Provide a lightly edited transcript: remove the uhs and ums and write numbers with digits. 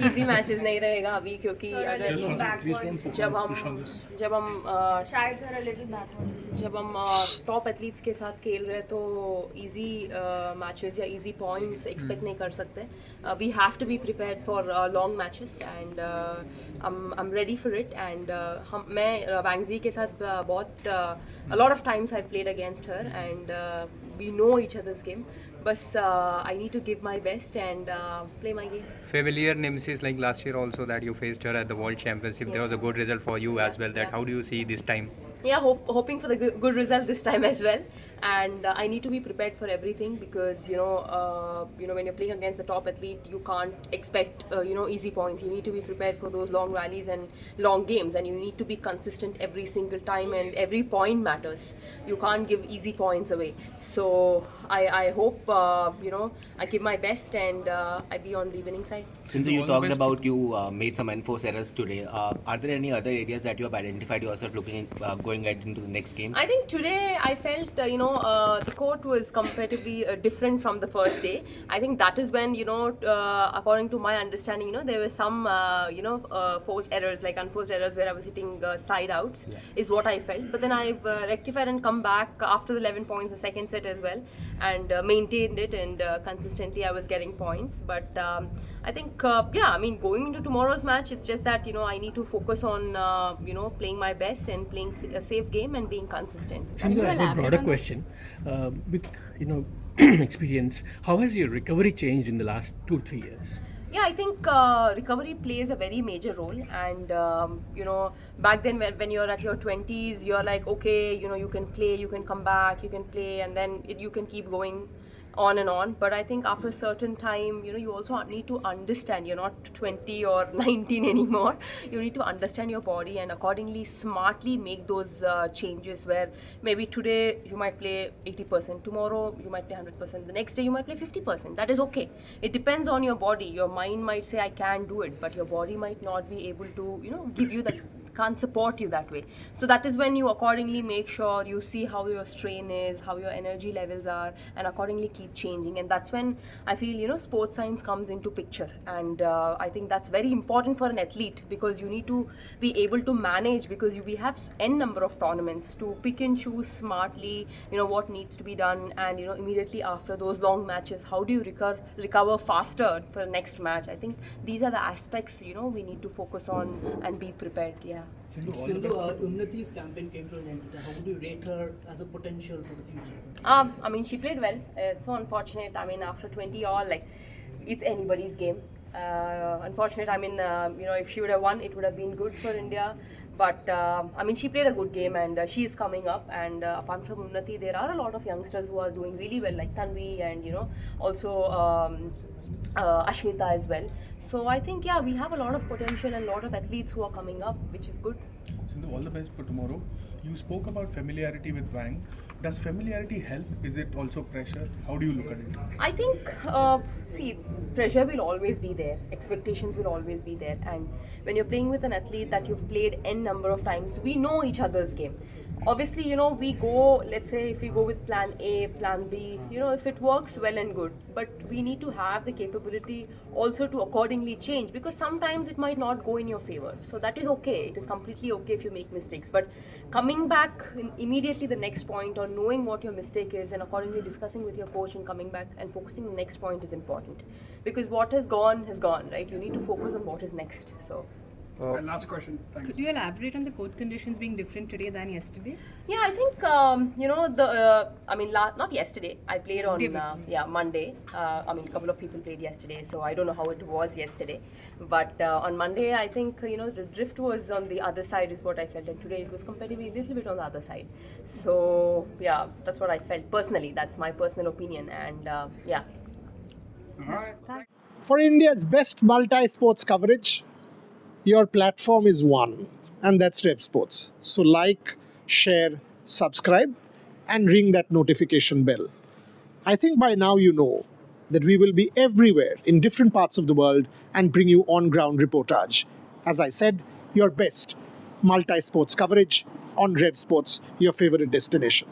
easy matches नहीं रहेगा अभी क्योंकि अगर जब हम Sides are a little backwards. जब हम टॉप एथलीट्स के साथ खेल रहे हैं तो इजी मैचेस या इजी पॉइंट्स एक्सपेक्ट नहीं कर सकते. We have to be prepared for long matches and I am ready for it. And मैं वांग ज़ी के साथ बहुत a lot of times I've played against her and we know each other's game. But I need to give my best and play my game. Familiar nemesis like last year also that you faced her at the World Championship. There was a good result for you as well. How do you see this time? Yeah, hoping for the good result this time as well. And I need to be prepared for everything because when you're playing against the top athlete, you can't expect easy points. You need to be prepared for those long rallies and long games, and you need to be consistent every single time, and every point matters. You can't give easy points away. So I hope I give my best and I be on the winning side. Sindhu, you talked about you made some enforced errors today. Are there any other areas that you have identified yourself looking going ahead into the next game? I think today I felt the court was comparatively different from the first day. I think that is when according to my understanding there were some forced errors, like unforced errors where I was hitting side outs, is what I felt. But then I've rectified and come back after the 11 points the second set as well, and maintained it, and consistently I was getting points. But I think going into tomorrow's match, it's just that I need to focus on playing my best and playing a safe game and being consistent. Sindhu, I have a broader question. With experience, how has your recovery changed in the last 2-3 years? Yeah, I think recovery plays a very major role, and back then when you're at your 20s, you're like, okay, you can play, you can come back, you can play, and then you can keep going on and on. But I think after a certain time, you also need to understand you're not 20 or 19 anymore. You need to understand your body and accordingly smartly make those changes, where maybe today you might play 80%, tomorrow you might play 100%, the next day you might play 50%. That is okay. It depends on your body. Your mind might say I can do it, but your body might not be able to give you that, can't support you that way. So that is when you accordingly make sure you see how your strain is, how your energy levels are, and accordingly keep changing. And that's when I feel sports science comes into picture. And I think that's very important for an athlete, because you need to be able to manage, because we have n number of tournaments, to pick and choose smartly what needs to be done. And immediately after those long matches, how do you recover faster for the next match? I think these are the aspects we need to focus on and be prepared. Yeah. Sindhu, Unnati's campaign came to an end. How would you rate her as a potential for the future? I mean, she played well. It's so unfortunate. I mean, after 20 all, it's anybody's game. Unfortunate. I mean, if she would have won, it would have been good for India. But I mean, she played a good game, and she is coming up. And apart from Unnati, there are a lot of youngsters who are doing really well, like Tanvi, and also Ashmita as well. So I think we have a lot of potential and a lot of athletes who are coming up, which is good. Sindhu, all the best for tomorrow. You spoke about familiarity with Wang. Does familiarity help? Is it also pressure? How do you look at it? I think, pressure will always be there. Expectations will always be there. And when you're playing with an athlete that you've played n number of times, we know each other's game. Obviously, we go, let's say if we go with plan A, plan B, if it works, well and good. But we need to have the capability also to accordingly change, because sometimes it might not go in your favor. So that is okay. It is completely okay if you make mistakes. But coming back immediately the next point, or knowing what your mistake is and accordingly discussing with your coach and coming back and focusing on the next point is important. Because what has gone, right? You need to focus on what is next. So. Last question. Thank Could you elaborate on the court conditions being different today than yesterday? Yeah, I think not yesterday. I played on Monday. I mean, a couple of people played yesterday, so I don't know how it was yesterday. But on Monday, I think the drift was on the other side, is what I felt, and today it was comparatively a little bit on the other side. So yeah, that's what I felt personally. That's my personal opinion, and All right. For India's best multi-sports coverage, your platform is one, and that's Revsportz. So like, share, subscribe, and ring that notification bell. I think by now you know that we will be everywhere in different parts of the world and bring you on-ground reportage. As I said, your best multi-sports coverage on Revsportz, your favorite destination.